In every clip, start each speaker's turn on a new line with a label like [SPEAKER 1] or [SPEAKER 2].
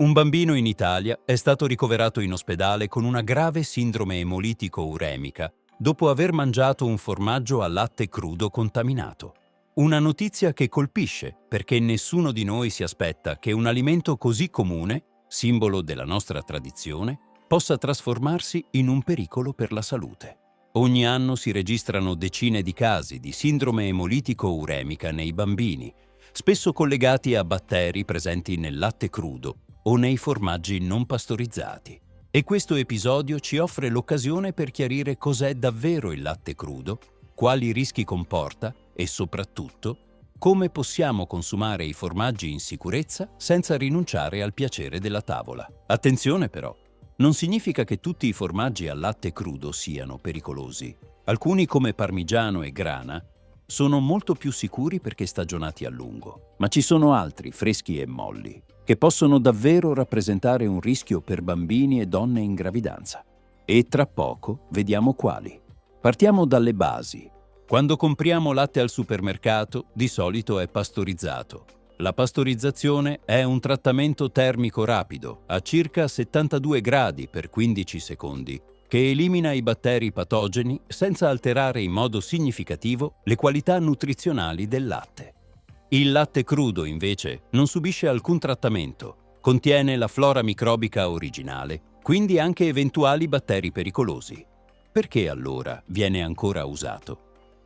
[SPEAKER 1] Un bambino in Italia è stato ricoverato in ospedale con una grave sindrome emolitico-uremica dopo aver mangiato un formaggio al latte crudo contaminato. Una notizia che colpisce perché nessuno di noi si aspetta che un alimento così comune, simbolo della nostra tradizione, possa trasformarsi in un pericolo per la salute. Ogni anno si registrano decine di casi di sindrome emolitico-uremica nei bambini, spesso collegati a batteri presenti nel latte crudo o nei formaggi non pastorizzati. E questo episodio ci offre l'occasione per chiarire cos'è davvero il latte crudo, quali rischi comporta e soprattutto come possiamo consumare i formaggi in sicurezza senza rinunciare al piacere della tavola. Attenzione però, non significa che tutti i formaggi al latte crudo siano pericolosi. Alcuni come Parmigiano e Grana sono molto più sicuri perché stagionati a lungo, ma ci sono altri, freschi e molli, che possono davvero rappresentare un rischio per bambini e donne in gravidanza. E tra poco vediamo quali. Partiamo dalle basi. Quando compriamo latte al supermercato, di solito è pastorizzato. La pastorizzazione è un trattamento termico rapido, a circa 72 gradi per 15 secondi, che elimina i batteri patogeni senza alterare in modo significativo le qualità nutrizionali del latte. Il latte crudo, invece, non subisce alcun trattamento, contiene la flora microbica originale, quindi anche eventuali batteri pericolosi. Perché allora viene ancora usato?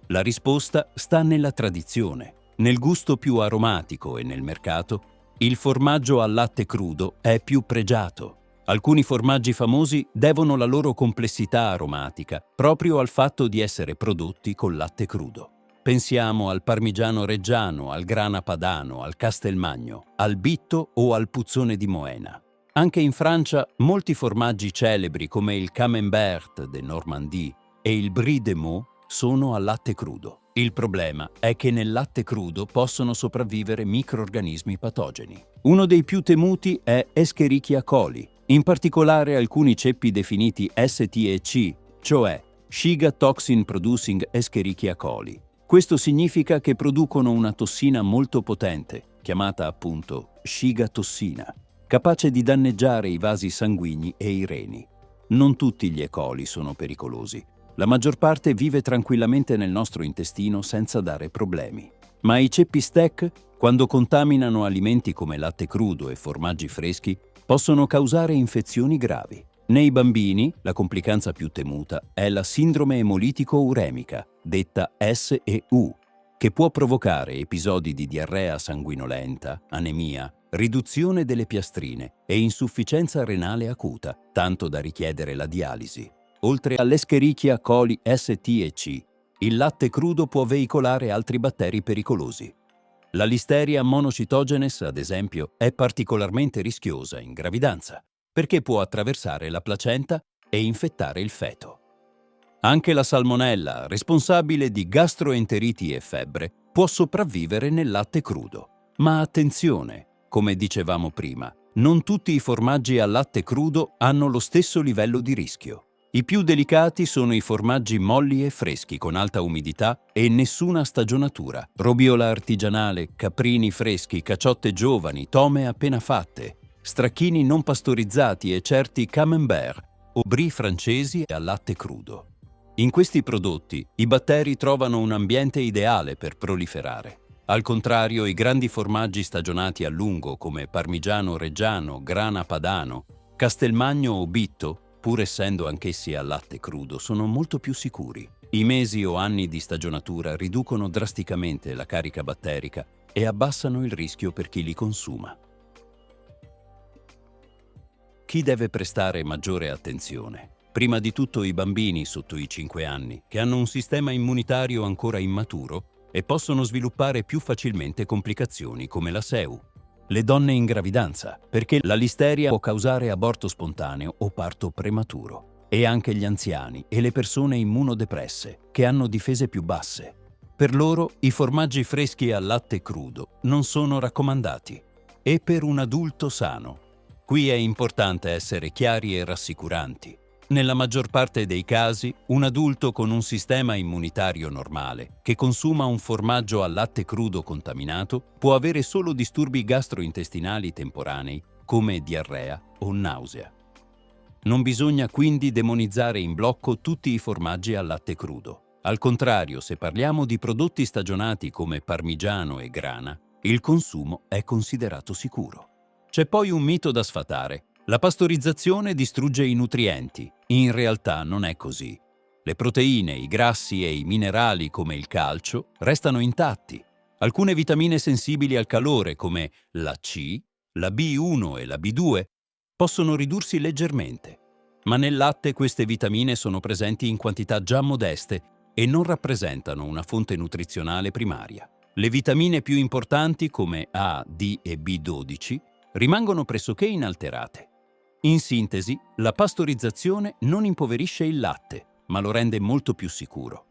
[SPEAKER 1] La risposta sta nella tradizione, nel gusto più aromatico e nel mercato. Il formaggio al latte crudo è più pregiato. Alcuni formaggi famosi devono la loro complessità aromatica proprio al fatto di essere prodotti col latte crudo. Pensiamo al Parmigiano Reggiano, al Grana Padano, al Castelmagno, al Bitto o al Puzzone di Moena. Anche in Francia molti formaggi celebri come il Camembert de Normandie e il Brie de Meaux sono al latte crudo. Il problema è che nel latte crudo possono sopravvivere microrganismi patogeni. Uno dei più temuti è Escherichia coli, in particolare alcuni ceppi definiti STEC, cioè Shiga Toxin Producing Escherichia coli. Questo significa che producono una tossina molto potente, chiamata appunto Shiga tossina, capace di danneggiare i vasi sanguigni e i reni. Non tutti gli E. coli sono pericolosi. La maggior parte vive tranquillamente nel nostro intestino senza dare problemi. Ma i ceppi STEC, quando contaminano alimenti come latte crudo e formaggi freschi, possono causare infezioni gravi. Nei bambini, la complicanza più temuta è la sindrome emolitico-uremica, detta SEU, che può provocare episodi di diarrea sanguinolenta, anemia, riduzione delle piastrine e insufficienza renale acuta, tanto da richiedere la dialisi. Oltre all'Escherichia coli STEC, il latte crudo può veicolare altri batteri pericolosi. La Listeria monocytogenes, ad esempio, è particolarmente rischiosa in gravidanza, perché può attraversare la placenta e infettare il feto. Anche la Salmonella, responsabile di gastroenteriti e febbre, può sopravvivere nel latte crudo. Ma attenzione, come dicevamo prima, non tutti i formaggi al latte crudo hanno lo stesso livello di rischio. I più delicati sono i formaggi molli e freschi con alta umidità e nessuna stagionatura, robiola artigianale, caprini freschi, caciotte giovani, tome appena fatte, stracchini non pastorizzati e certi camembert o brie francesi al latte crudo. In questi prodotti i batteri trovano un ambiente ideale per proliferare. Al contrario, i grandi formaggi stagionati a lungo come Parmigiano Reggiano, Grana Padano, Castelmagno o Bitto, pur essendo anch'essi al latte crudo, sono molto più sicuri. I mesi o anni di stagionatura riducono drasticamente la carica batterica e abbassano il rischio per chi li consuma. Chi deve prestare maggiore attenzione? Prima di tutto i bambini sotto i 5 anni, che hanno un sistema immunitario ancora immaturo e possono sviluppare più facilmente complicazioni come la SEU. Le donne in gravidanza, perché la listeria può causare aborto spontaneo o parto prematuro, e anche gli anziani e le persone immunodepresse, che hanno difese più basse. Per loro i formaggi freschi al latte crudo non sono raccomandati. E per un adulto sano. Qui è importante essere chiari e rassicuranti. Nella maggior parte dei casi, un adulto con un sistema immunitario normale, che consuma un formaggio al latte crudo contaminato, può avere solo disturbi gastrointestinali temporanei, come diarrea o nausea. Non bisogna quindi demonizzare in blocco tutti i formaggi al latte crudo. Al contrario, se parliamo di prodotti stagionati come parmigiano e grana, il consumo è considerato sicuro. C'è poi un mito da sfatare. La pastorizzazione distrugge i nutrienti. In realtà non è così. Le proteine, i grassi e i minerali come il calcio restano intatti. Alcune vitamine sensibili al calore come la C, la B1 e la B2 possono ridursi leggermente, ma nel latte queste vitamine sono presenti in quantità già modeste e non rappresentano una fonte nutrizionale primaria. Le vitamine più importanti come A, D e B12 rimangono pressoché inalterate. In sintesi, la pastorizzazione non impoverisce il latte, ma lo rende molto più sicuro.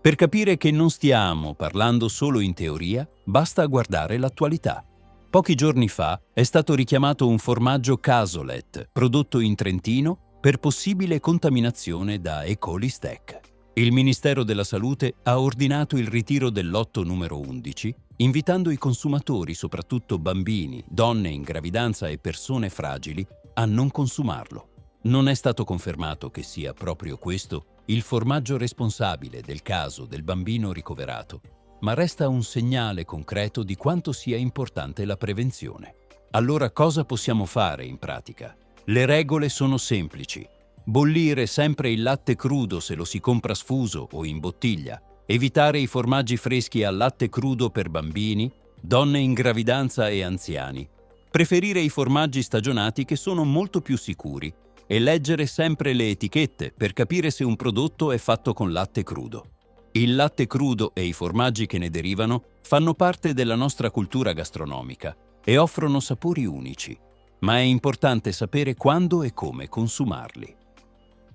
[SPEAKER 1] Per capire che non stiamo parlando solo in teoria, basta guardare l'attualità. Pochi giorni fa è stato richiamato un formaggio Casolet, prodotto in Trentino, per possibile contaminazione da E. coli stec. Il Ministero della Salute ha ordinato il ritiro del lotto numero 11, invitando i consumatori, soprattutto bambini, donne in gravidanza e persone fragili, a non consumarlo. Non è stato confermato che sia proprio questo il formaggio responsabile del caso del bambino ricoverato, ma resta un segnale concreto di quanto sia importante la prevenzione. Allora cosa possiamo fare in pratica? Le regole sono semplici. Bollire sempre il latte crudo se lo si compra sfuso o in bottiglia, evitare i formaggi freschi al latte crudo per bambini, donne in gravidanza e anziani, preferire i formaggi stagionati che sono molto più sicuri e leggere sempre le etichette per capire se un prodotto è fatto con latte crudo. Il latte crudo e i formaggi che ne derivano fanno parte della nostra cultura gastronomica e offrono sapori unici, ma è importante sapere quando e come consumarli.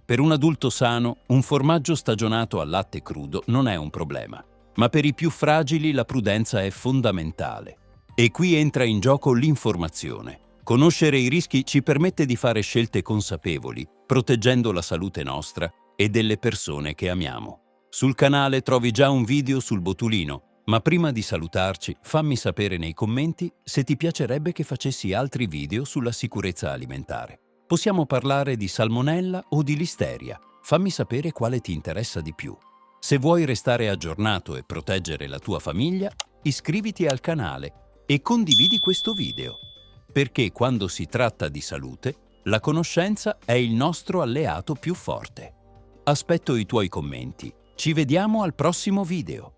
[SPEAKER 1] Per un adulto sano, un formaggio stagionato al latte crudo non è un problema, ma per i più fragili la prudenza è fondamentale. E qui entra in gioco l'informazione. Conoscere i rischi ci permette di fare scelte consapevoli, proteggendo la salute nostra e delle persone che amiamo. Sul canale trovi già un video sul botulino, ma prima di salutarci fammi sapere nei commenti se ti piacerebbe che facessi altri video sulla sicurezza alimentare. Possiamo parlare di salmonella o di listeria. Fammi sapere quale ti interessa di più. Se vuoi restare aggiornato e proteggere la tua famiglia, iscriviti al canale e condividi questo video. Perché quando si tratta di salute, la conoscenza è il nostro alleato più forte. Aspetto i tuoi commenti. Ci vediamo al prossimo video.